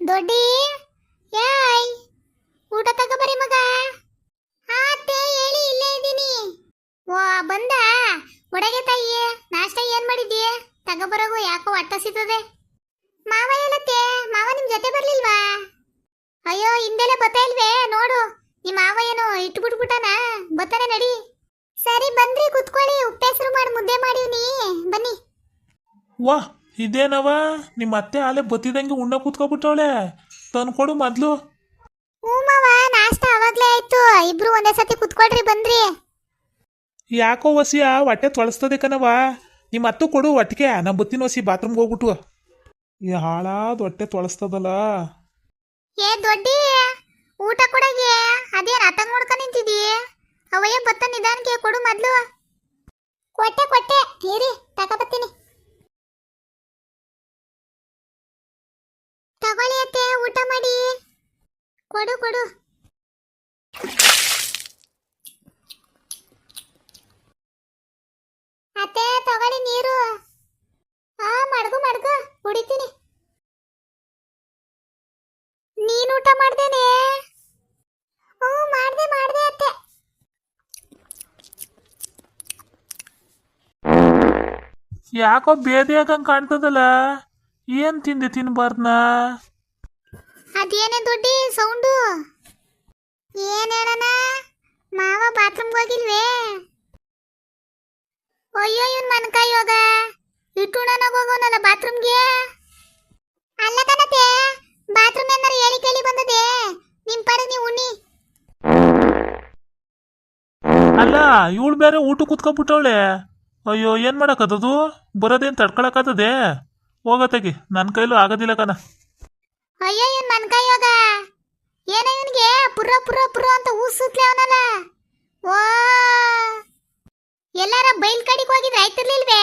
ದೊಡ್ಡಿ ಯಾಯ್ ಊಟ ತಗೋಬರಿ ಮಗ. ಹಾ ಅತ್ತೆ ಹೇಳಿ, ಇಲ್ಲೇ ಇದ್ದೀನಿ. ಓ ಬಂದ ಒಡಗೆ ತಾಯಿ, ನಾಷ್ಟ ಏನ್ ಮಾಡಿದ್ದೀ? ತಗೋಬರೋಗು, ಯಾಕೋ ಹೊಟ್ಟೆ ಸಿಗ್ತದೆ. ಮಾವ ಹೇಳತ್ತೆ, ಮಾವ ನಿಮ್ ಜೊತೆ ಬರ್ಲಿಲ್ವಾ? ಅಯ್ಯೋ ಹಿಂದೆಲೆ ಬತ್ತಾ ಇಲ್ವೇ ನೋಡು, ನಿಮ್ಮ ಮಾವ ಏನು ಇಟ್ಬಿಟ್ಬಿಟ್ಟನ, ಬತ್ತಾನೆ ನಡಿ. ಸರಿ ಬಂದ್ರಿ ಕುತ್ಕೊಳ್ಳಿ, ಉಪ್ಪೆಸರು ಮಾಡಿ ಮುದ್ದೆ ಮಾಡಿವ್ನಿ, ಬನ್ನಿ. ವಾ ಇದೇನವ, ನಿಮ್ಮ ಅತ್ತೆ ಆಲೆ ಬತ್ತಿದಂಗೆ ಉಣ್ಣ ಕೂತ್ಕೊಬಿಟ್ಟವಳೆ, ತಂದ್ಕೊಡು ಮೊದ್ಲು. ಹ್ಞೂ ಮಾವ, ನಾಷ್ಟ ಅವಾಗ್ಲೇ ಆಯ್ತು, ಇಬ್ರು ಒಂದೇ ಸತಿ ಕುತ್ಕೊಳ್ರಿ ಬಂದ್ರಿ. ಯಾಕೋ ವಸಿಯ ಹೊಟ್ಟೆ ತೊಳಸ್ತದೆ ಕಣವ, ನಿಮ್ಮ ಅತ್ತು ಕೊಡು ಒಟ್ಟಿಗೆ, ನಾ ಬತ್ತಿನ ವಸಿ ಬಾತ್ರೂಮ್ಗೆ ಹೋಗ್ಬಿಟ್ಟು. ಈ ಹಾಳಾದ ಹೊಟ್ಟೆ ತೊಳಸ್ತದಲ್ಲ. ಏ ದೊಡ್ಡಿ, ಊಟ ಕೊಡಗೆ ಅದೇನ್ ಅತಂಗ್ ನೋಡ್ಕೊಂಡ್ ನಿಂತಿದ್ದೀ? ಅವಯ್ಯ ಬತ್ತ ನಿಧಾನಕ್ಕೆ ಕೊಡು ಮೊದ್ಲು. ಕೊಟ್ಟೆ ಕೊಟ್ಟೆ ಇರಿ, ತಗೋಬತ್ತೀನಿ. ತಗೊಳ್ಳಿ ಅತ್ತೆ, ಊಟ ಮಾಡಿ. ಕೊಡು ಕೊಡು. ಅತ್ತೆ ತಗೊಳ್ಳಿ ನೀರು. ಹಾ ಮಡ್ಗು ಮಡ್ಗು, ಕುಡಿತೀನಿ. ನೀನು ಊಟ ಮಾಡ್ದೇನೆ? ಹ್ಞೂ ಮಾಡ್ದೆ ಅತ್ತೆ. ಯಾಕೋ ಬೇದಿಯಾಗಂಗೆ ಕಾಣ್ತದಲ್ಲ, ಏನ್ ತಿಂದೆ ತಿನ್ಬಾರ್ದನ? ಅದೇನೇ ದೊಡ್ಡಿ ಸೌಂಡು? ಏನ್ ಹೇಳಣ, ಮಾವ ಬಾತ್ರೂಮ್ಗೆ ಹೋಗಿಲ್ವೇ? ಅಯ್ಯೋ ಇವನ್ ಮನ್ಕಾಯಿ ಹೋಗ, ಇಟ್ಟುಣನಾಗ ಹೋಗೋನಲ್ಲ ಬಾತ್ರೂಮ್ಗೆ. ಅಲ್ಲ ಕಣತೆ, ಬಾತ್ರೂಮ್ ಏನಾರು ಹೇಳಿ ಕೇಳಿ ಬಂದದೆ, ನಿಮ್ ಪಾಡು ನೀವು ಉಣ್ಣಿ. ಅಲ್ಲ ಇವಳು ಬೇರೆ ಊಟ ಕೂತ್ಕೊಬಿಟ್ಟವಳೆ. ಅಯ್ಯೋ ಏನ್ ಮಾಡಕತ್ತದು, ಬರೋದೇನ್ ತಡ್ಕೊಳಕತ್ತದೆ? ಹೋಗತ್ತಾಗಿ, ನನ್ನ ಕೈಲೂ ಆಗೋದಿಲ್ಲ ಕಣ. ಅಯ್ಯೋ ಇವನ್ ಮನ್ಕಾಯಿ ಹೋಗ, ಏನ ಇವನ್ಗೆ ಪುರ್ರ ಪುರ್ರ ಪುರ್ರ ಅಂತ ಊಸುತ್ಲೆ ಅವನಲ್ಲ. ಓ ಎಲ್ಲಾರ ಬೈಲ್ ಕಡಿಗೆ ಹೋಗಿದ್ರೆ ಆಯ್ತಿರ್ಲಿಲ್ವೇ?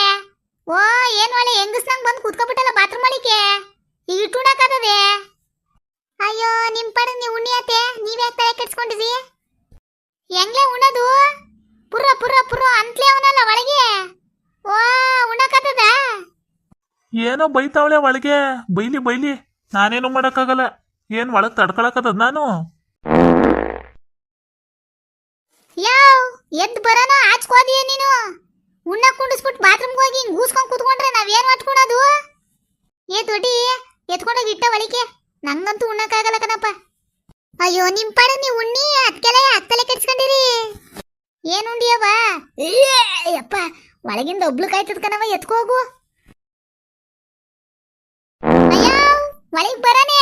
ಓ ಏನ್ ಒಳ್ಳೆ ಹೆಂಗಸ್ನಂಗ್ ಬಂದು ಕುತ್ಕೊಬಿಟ್ಟಲ್ಲ ಬಾತ್ರೂಮ್ ಒಳಿಕೆ, ಈಗ ಇಟ್ಟುಣಕತ್ತದೆ. ಅಯ್ಯೋ ನಿಮ್ ಪಡೆ ನೀವು ಉಣ್ಣಿಯತ್ತೆ, ನೀವೇ ತಲೆ ಕೆಡ್ಸ್ಕೊಂಡಿರಿ. ಹೆಂಗ್ಲೆ ಉಣ್ಣದು? ಪುರ್ರ ಪುರ್ರ ಪುರ್ರ ಅಂತಲೇ ಅವನಲ್ಲ ಒಳಗೆ. ಓ ಉಣ್ಣಕತ್ತದ? ಏನೋ ಬೈತಾವಳೆ ಒಳಗೆ, ಬೈಲಿ ಬೈಲಿ, ನಾನೇನು ಮಾಡೋಕ್ಕಾಗಲ್ಲ. ಏನ್ ಒಳಗೆ ತಡ್ಕೊಳಕತ್ತದ ನಾನು? ಯಾವ್ ಎದ್ದು ಬರೋಣ, ಆಚ್ಕೋದಿಯ ನೀನು? ಉಣ್ಣ ಕುಂಡಿಸ್ಬಿಟ್ಟು ಬಾತ್ರೂಮ್ಗೆ ಹೋಗಿ ಹಿಂಗ್ ಗೂಸ್ಕೊಂಡ್ ಕೂತ್ಕೊಂಡ್ರೆ ನಾವೇನ್ ಮಾಡ್ಕೊಳೋದು? ಏ ದೊಡ್ಡಿ, ಎತ್ಕೊಂಡೋಗಿ ಇಟ್ಟ ಒಳಿಕೆ, ನಂಗಂತೂ ಉಣ್ಣಕ್ಕಾಗಲ್ಲ ಕಣಪ್ಪ. ಅಯ್ಯೋ ನಿಮ್ ಪಾಡು ನೀವು ಉಣ್ಣಿ, ಅತ್ತಲೆ ಕೆಡ್ಸ್ಕೊಂಡಿರಿ. ಏನ್ ಉಂಡಿಯವ? ಯಪ್ಪ ಒಳಗಿಂದ ಒಬ್ಳು ಕಾಯ್ತದ ಕಣವ, ಎತ್ಕೋಗು. ಅಯ್ಯೋ ಒಳಗ್ ಬರಾನೆ,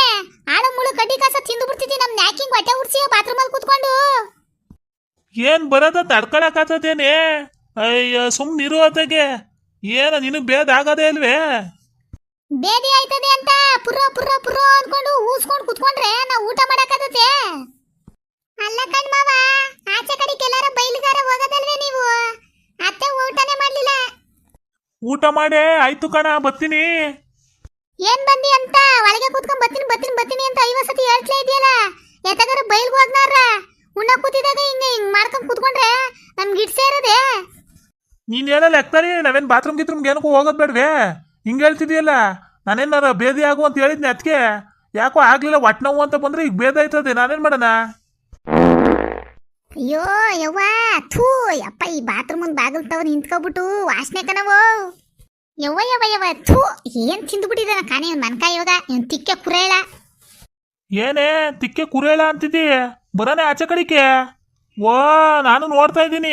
ಆಳು ಮುಳು ಕಡ್ಡಿ ಕಾಸ ತಿಂದು ಬಿಡ್ತಿದ್ದಿ ನಮ್ ನ್ಯಾಕಿಂಗ್ ಹೊಟ್ಟೆ ಉಡ್ಸಿ ಬಾತ್ರೂಮಲ್ಲಿ ಕೂತ್ಕೊಂಡು. ಏನ್ ಬರೋದ ತಡ್ಕೊಳಕತ್ತದೇನೆ? ಅಯ್ಯ ಸುಮ್ನಿರು ಅತ್ತಗೆ, ಏನ ನಿನಗೆ ಬೇದ ಆಗದೇ ಇಲ್ವೇ? ಬೇದಿ ಆಯ್ತದೆ ಅಂತ ಪುರ್ರ ಪುರ್ರ ಪುರ್ರ ಅನ್ಕೊಂಡು ಊಸ್ಕೊಂಡು ಕುತ್ಕೊಂಡ್ರೆ ನಾವು ಊಟ ಮಾಡಕ್ಕಾಗತ್ತೆ? ಅಲ್ಲ ಕಣ್ಮವ, ಆಚೆ ಕಡೆಗೆ ಎಲ್ಲಾರ ಬೈಲಿಗಾರ ಹೋಗೋದಲ್ವೇ ನೀವು? ಅತ್ತೆ ಊಟನೇ ಮಾಡ್ಲಿಲ್ಲ. ಊಟ ಮಾಡೇ ಆಯ್ತು ಕಣ, ಬರ್ತೀನಿ. ಏನ್ ಬಂದಿ ಅಂತ ಒಳಗೆ ಕೂತ್ಕೊಂಡ್ ಬರ್ತೀನಿ ಬರ್ತೀನಿ ಬರ್ತೀನಿ ಅಂತ 50 ಸತಿ ಹೇಳ್ತಾ ಇದೆಯಲ್ಲ, ಎತ್ತಗಾರ ಬೈಲ್ಗೆ ಹೋಗ್ನಾರ ಉಣ್ಣ ಕೂತಿದಾಗ ಹಿಂಗ ಹಿಂಗ್ ಮಾಡ್ಕೊಂಡ್ ಕೂತ್ಕೊಂಡ್ರೆ ನಮ್ಗೆ ಇಡ್ಸೇ ಇರೋದೆ. ನೀನ್ ಹೇಳಲ್ಲ ಎಕ್ತಾರಿ, ನಾವೇನ್ ಬಾತ್ರೂಮ್ ಗಿತ್ರೂಮ್ಗೆ ಏನಕ್ಕೂ ಹೋಗೋದ್ ಬೇಡ್ವೆ? ಹಿಂಗೆ ಹೇಳ್ತಿದ್ಯಲ್ಲ, ನಾನೇನಾರ ಬೇದಿ ಆಗು ಅಂತ ಹೇಳಿದ್ನಿ ಅದಕ್ಕೆ. ಯಾಕೋ ಆಗ್ಲಿಲ್ಲ, ಹೊಟ್ಟೆ ನೋವು ಅಂತ ಬಂದ್ರೆ ಈಗ ಬೇದ ಆಯ್ತದೆ, ನಾನೇನ್ ಮಾಡೋಣ? ಅಯ್ಯೋ ಯವ್ವ ಥೂ ಯಪ್ಪ, ಈ ಬಾತ್ರೂಮ್ ಒಂದು ಬಾಗಿಲು ತಗೊಂಡು ನಿಂತ್ಕೊಬಿಟ್ಟು ವಾಸನೆ ಕಣವೋ. ಯವ್ವ ಯವ್ವ ಯವ್ವ ಥೂ, ಏನ್ ತಿಂದುಬಿಟ್ಟಿದ್ದಾನ ಕಾಣಿ ಇವ್ನ ಮನ್ಕಾಯಿ ಯೋಗ, ಇವ್ನ ತಿಕ್ಕೆ ಕುರೇಳ. ಏನೇ ತಿಕ್ಕೆ ಕುರೇಳ ಅಂತಿದ್ದಿ? ಬರೋನೆ ಆಚೆ ಕಡಿಕೆ. ಓ ನಾನು ನೋಡ್ತಾ ಇದ್ದೀನಿ.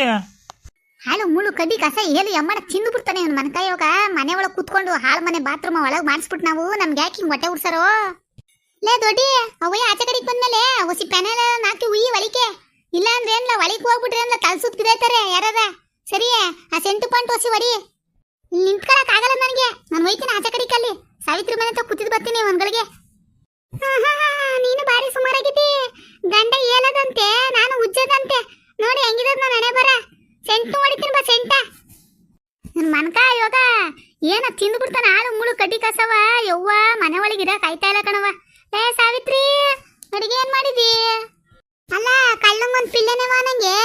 ಹಾಲು ಮುಳು ಕಡ್ಡಿ ಕಸ ಏಳು ಎಮ್ಮನ ತಿಂದು ಬಿಡ್ತಾನೆ ಇವ್ನ ಮನ್ಕಾಯಿ ಯೋಗ. ಮನೆ ಒಳಗೆ ಕೂತ್ಕೊಂಡು ಹಾಳು ಮನೆ ಬಾತ್ರೂಮ್ ಒಳಗೆ ಮಾಡಿಸ್ಬಿಟ್ಟು ನಾವು ನಮ್ಗೆ ಯಾಕೆ ಹಿಂಗ್ ಹೊಟ್ಟೆ ಉಡ್ಸಾರೋ? ಲೇ ದೊಡ್ಡಿ, ಅವಯ್ಯ ಆಚೆ ಕಡೆಗೆ ಬಂದ್ಮೇಲೆ ಹೊಸಿ ಪೆನೆಲ್ಲ ನಾಕಿ ಉಯ್ಯಿ ಒಳಿಕೆ, ಇಲ್ಲ ಅಂದ್ರೆ ಏನ್ಲ ಒಳಿಗೆ ಹೋಗ್ಬಿಟ್ರೆ ಅಂದ್ರೆ ತಲೆ ಸುತ್ತ ಬಿದ್ದೈತಾರೆ ಯಾರದ. ಸರಿ ಆ ಸೆಂಟು ಪಾಯಿಂಟ್ ಹೊಸಿ ಹೊಡಿ. ನಿಂತ್ಕೊಳಕ್ ಆಗಲ್ಲ ನನಗೆ, ನಾನು ಹೋಯ್ತೀನಿ ಆಚೆ ಕಡೆಗೆ. ಅಲ್ಲಿ ಸಾವಿತ್ರಿ ಮನೆ ತ ಕೂತಿದ್ ಬರ್ತೀನಿ ಒಂದ್ಗಳಿಗೆ. ನೀನು ಬಾರಿ ಸುಮಾರಾಗಿದ್ದಿ. ಗಂಡ ಹೇಳದಂತೆ, ನಾನು ಉಜ್ಜದಂತೆ. ನೋಡಿ ಹೆಂಗಿದ ನಾನು ಹಣೆ ಬರ. ಸೆಂಟು ಹೊಡಿತೀನಿ ಬಾ ಸೆಂಟ. ನನ್ ಮನ್ಕ ಯೋಗ ಏನ ತಿಂದು ಬಿಡ್ತಾನ ಹಾಳು ಮುಳು ಕಡ್ಡಿ ಕಸವ. ಯವ್ವ ಮನೆ ಒಳಗಿರ ಕಾಯ್ತಾ ಇಲ್ಲ ಕಣವ. ಏ ಸಾವಿತ್ರಿ, ಅಡಿಗೆ ಏನ್ ಮಾಡಿದಿ? ಅಲ್ಲ ಕಳ್ಳಂಗೊಂದ್ ಪಿಲ್ಲೆನೇವ ನಂಗೆ.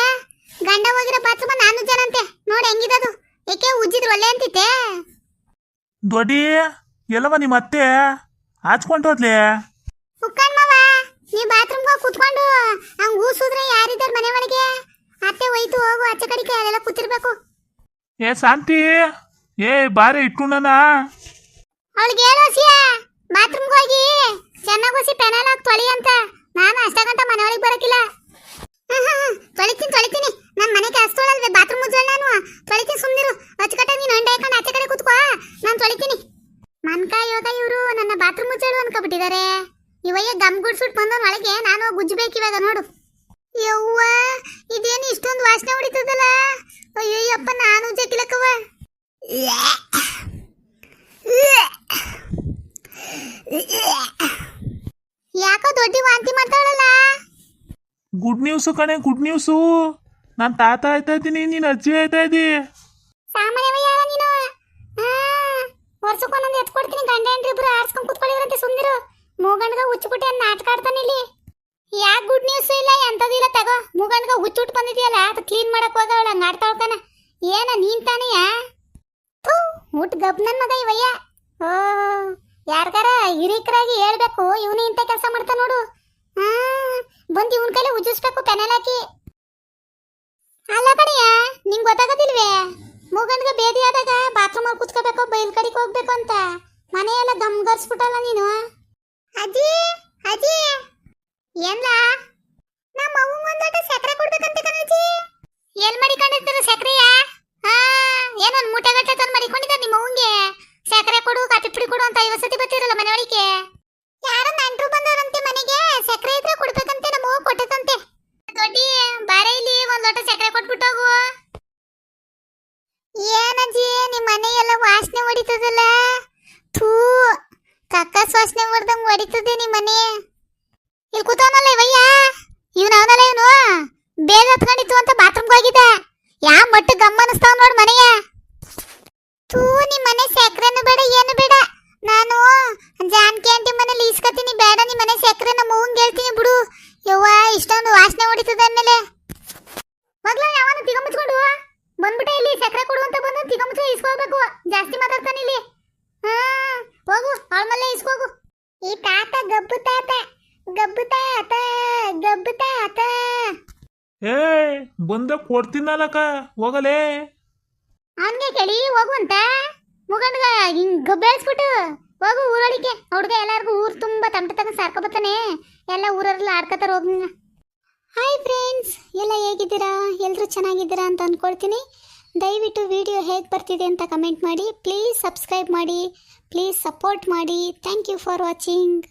ಗಂಡ ಹೋಗಿರೋ ಬಾತ್ರೂಮ ನಾನು ಜನಂತೆ, ನೋಡಿ ಹೆಂಗಿದದು. ಏಕೆ ಉಜ್ಜಿದ್ರು ಒಳ್ಳೆ ಅಂತಿತ್ತೆ. ದೊಡ್ಡಿ ಎಲ್ಲವ ನಿಮ್ಮ ಅತ್ತೆ ಹಾಚ್ಕೊಂಡು ಹೋದ್ಲಿ? ನೀ ಬಾತ್ರೂಮ್ಗೆ ಹೋಗಿ ಕುತ್ಕೊಂಡು ಹಂಗ್ ಊಸೂದ್ರೆ ಯಾರಿದ್ದಾರ ಮನೆ ಒಳಗೆ? ಅತ್ತೆ ಹೋಯ್ತು, ಹೋಗು ಆಚೆ ಕಡೆಗೆ, ಅಲ್ಲೆಲ್ಲ ಕೂತಿರ್ಬೇಕು. ಏ ಶಾಂತಿ, ಏ ಬಾರೆ ಇಟ್ಕೊಂಡನ. ಅವಳಿಗೆ ಹೇಳೋಸಿಯ ಬಾತ್ರೂಮ್ಗೆ ಹೋಗಿ ಚೆನ್ನಾಗಿ ಹೊಸಿ ಪೆನಾಲ್ ಹಾಕಿ ತೊಳಿ ಅಂತ. ನಾನು ಅಷ್ಟಗಂಟ ಮನೆ ಒಳಗೆ ಬರಕಿಲ್ಲ. ತೊಳಿತೀನಿ. ನನ್ನ ಮನೆ ಕೆಲಸ ತೊಳಲ್ವೇ, ಬಾತ್ರೂಮ್ ಮುಚ್ಚೋಳ ನಾನು ತೊಳಿತೀನಿ. ಸುಮ್ಮನಿರು, ಅಚ್ಚುಕಟ್ಟಾಗಿ ನೀನು ಅಂಡೆ ಹಾಕೊಂಡು ಆಚೆ ಕಡೆ ಕೂತ್ಕೋ, ನಾನು ತೊಳಿತೀನಿ. ಮನ್ಕಾಯಿ ಯೋಗ ಇವರು ನನ್ನ ಬಾತ್ರೂಮ್ ಮುಚ್ಚೋಳು ಅನ್ಕೊಬಿಟ್ಟಿದ್ದಾರೆ. ಇವಯ್ಯ ಗಮ್ ಗುಡ್ಸ್ಬಿಟ್ಟು ಬಂದವನ ಒಳಗೆ ನಾನು ಗುಜ್ಜಬೇಕು ಇವಾಗ. ನೋಡು ಯವ್ವ, ಇದೇನು ಇಷ್ಟೊಂದು ವಾಸನೆ ಹೊಡಿತದಲ್ಲ. ಅಯ್ಯಯ್ಯಪ್ಪ, ನಾನು ಜಕ್ಕಿಲಕ್ಕವ. ಯಾಕೋ ದೊಡ್ಡ ವಾಂತಿ ಮಾಡ್ತಾಳಲ್ಲ. ಗುಡ್ ನ್ಯೂಸು ಕಣೆ, ಗುಡ್ ನ್ಯೂಸು. ನಾನು ತಾತ ಆಯ್ತಾ ಇದ್ದೀನಿ, ನೀನು ಅಜ್ಜಿ ಆಯ್ತಾ ಇದ್ದಿ. ಸಾಮಾನ್ಯವಯ್ಯ ನೀನು. ವರ್ಷಕ್ಕೊಂದೊಂದು ಎತ್ಕೊಡ್ತೀನಿ. ಗಂಡ ಹೆಂಡ್ರಿ ಇಬ್ರು ಆಡ್ಸ್ಕೊಂಡ್ ಕುತ್ಕೊಳ್ಳಿದ್ರಂತೆ. ಸುಂದಿರು ಮೂಗಂಡ್ಗ ಹುಚ್ಚುಬಿಟ್ಟೆ ಅಂತ ನಾಟಕ ಆಡ್ತಾನೆ ಇಲ್ಲಿ. ಯಾಕೆ ಗುಡ್ ನ್ಯೂಸ್ ಇಲ್ಲ, ಎಂತದಿಲ್ಲ ತಗೋ. ಮೂಗಂಡ್ಗ ಹುಚ್ಚುಟ್ಟು ಬಂದಿದ್ಯಲ್ಲ, ಅದು ಕ್ಲೀನ್ ಮಾಡಕ್ ಹೋಗವಳ, ಹಂಗ ಆಡ್ತಾಳ್ತಾನ. ಏನ ನೀನ್ ತಾನೆಯ ಊಟ ಗಬ್ ನನ್ ಮಗ ಇವಯ್ಯ. ಓ, ಯಾರ್ಗಾರ ಹಿರೀಕರಾಗಿ ಹೇಳ್ಬೇಕು, ಇವನು ಇಂಥ ಕೆಲಸ ಮಾಡ್ತಾ ನೋಡು. ಬಂದು ಇವನ್ ಕೈಲಿ ಉಜ್ಜಿಸ್ಬೇಕು ಪೆನಲ್ ಹಾಕಿ. ಅಲ್ಲ ಕಡೆಯ, ನಿಂಗೆ ಗೊತ್ತಾಗೋದಿಲ್ವೇ? ಮೂಗಂಡ್ಗ ಬೇದಿ ಆದಾಗ ಬಾತ್ರೂಮ್ ಅಲ್ಲಿ ಕುತ್ಕೋಬೇಕು, ಬೈಲ್ ಕಡೆಗೆ ಹೋಗ್ಬೇಕು ಅಂತ. ಮನೆಯೆಲ್ಲ ಗಮ್ಗರ್ಸ್ಬಿಟ್ಟಲ್ಲ ನೀನು. ಅಜ್ಜಿ ಅಜ್ಜಿ, ಏನ್ಲ? ನಮ್ಮ ಅವ್ವಂಗೆ ಒಂದೊಟ್ಟು ಸಕ್ಕರೆ ಕೊಡ್ಬೇಕಂತ ಕಣಜ್ಜಿ. ಎಲ್ಲಿ ಮಡಿಕೊಂಡಿರ್ತೀರ ಸಕ್ಕರೆಯ? ಏನೊಂದು ಮೂಟೆಗಟ್ಟೆ ತಂದು ಮಡಿಕೊಂಡಿದ್ದಾರೆ ನಿಮ್ಮ ಅವ್ವಂಗೆ. ಸಕ್ಕರೆ ಕೊಡು, ಕಾಫಿ ಪುಡಿ ಕೊಡು ಅಂತ 50 ಸತಿ ಬರ್ತಿರಲ್ಲ ಮನೆ ಒಳಗೆ. ಯಾರೋ ನೆಂಟ್ರು ಬಂದವರಂತೆ ಮನೆಗೆ, ಸಕ್ಕರೆ ಇದ್ರೆ ಕೊಡ್ಬೇಕಂತೆ. ನಮ್ಮ ಅವ್ವ ಕೊಟ್ಟದಂತೆ. ದೊಡ್ಡಿ ಬಾರೆ ಇಲ್ಲಿ, ಒಂದ್ ಲೋಟ ಸಕ್ಕರೆ ಕೊಟ್ಬಿಟ್ಟು ಹೋಗು. ಏನಜ್ಜಿ, ನಿಮ್ಮ ಮನೆಯೆಲ್ಲ ವಾಸನೆ ಹೊಡಿತದಲ್ಲ. ಥೂ, ಕಕ್ಕಸ್ ವಾಸನೆ ಹೊಡ್ದಂಗ್ ಹೊಡಿತದೆ ನಿಮ್ಮ ಮನೆ. ಇಲ್ಲಿ ಕೂತವನಲ್ಲ ಇವಯ್ಯ, ಇವನು ಅವನಲ್ಲ. ಇವನು ಬೇಗ ಹತ್ಕೊಂಡಿತ್ತು ಅಂತ ಬಾತ್ರೂಮ್ಗೆ ಹೋಗಿದ್ದ. ಯಾವ ಮಟ್ಟ ಗಮ್ಮನಿಸ್ತಾವ್ ನೋಡ್ ಮನೆಯ. ಥೂ, ನಿಮ್ಮ ಮನೆ ಸಕ್ಕರೆನು ಬೇಡ, ಏನು ಬೇಡ. ನಾನು ಜಾನ್ಕಿ ಆಂಟಿ ಮನೇಲಿ ಈಸ್ಕತೀನಿ. ಬೇಡ ನಿಮ್ಮ ಮನೆ ಸಕ್ಕರೆ, ನಮ್ಮ ಅವ್ವಂಗೆ ಹೇಳ್ತೀನಿ ಬಿಡು. ಯವ್ವ, ಇಷ್ಟೊಂದು ವಾಸನೆ ಹೊಡಿತದ ಅಂದಮೇಲೆ ಮಗ್ಲ ಯಾವನು ತಿಗ ಮುಚ್ಕೊಂಡು ಬಂದ್ಬಿಟ್ಟೆ. ಇಲ್ಲಿ ಸಕ್ಕರೆ ಕೊಡು ಅಂತ ಬಂದು ತಿಗ ಮುಚ್ಚ ಇಸ್ಕೋಬೇಕು. ಜಾಸ್ತಿ ಮಾತಾಡ್ತಾನೆ ಇಲ್ಲಿ. ಹೋಗು, ಅವಳ ಮಲ್ಲ ಇಸ್ಕೋಗು. ಈ ತಾತ ಗಬ್ಬು ತಾತ, ಗಬ್ಬು ತಾತ, ಗಬ್ಬು ತಾತ. ಏ ಬಂದ ಕೊಡ್ತೀನಲ್ಲಕ್ಕ, ಹೋಗಲೇ. ಅವನ್ಗೆ ಕೇಳಿ ಹೋಗು ಅಂತ. ಮುಗಂಡ್ಗ ಹಿಂಗ್ ಗಬ್ಬೆಳ್ಸ್ಬಿಟ್ಟು ಹೋಗು ಊರೊಳಿಗೆ. ಹುಡ್ಗ ಎಲ್ಲಾರ್ಗು ಊರ್ ತುಂಬಾ ತಮಟ ತಗೊಂಡ್ ಸಾರ್ಕೊಬತ್ತಾನೆ. ಎಲ್ಲ ಊರಲ್ಲ ಆಡ್ಕತಾರ. ಹೋಗಿ. ಹಾಯ್ ಫ್ರೆಂಡ್ಸ್, ಎಲ್ಲ ಹೇಗಿದ್ದೀರಾ? ಎಲ್ಲರೂ ಚೆನ್ನಾಗಿದ್ದೀರಾ ಅಂತ ಅಂದ್ಕೊಳ್ತೀನಿ. ದಯವಿಟ್ಟು ವಿಡಿಯೋ ಹೇಗೆ ಬರ್ತಿದೆ ಅಂತ ಕಮೆಂಟ್ ಮಾಡಿ. ಪ್ಲೀಸ್ ಸಬ್ಸ್ಕ್ರೈಬ್ ಮಾಡಿ, ಪ್ಲೀಸ್ ಸಪೋರ್ಟ್ ಮಾಡಿ. Thank you for watching.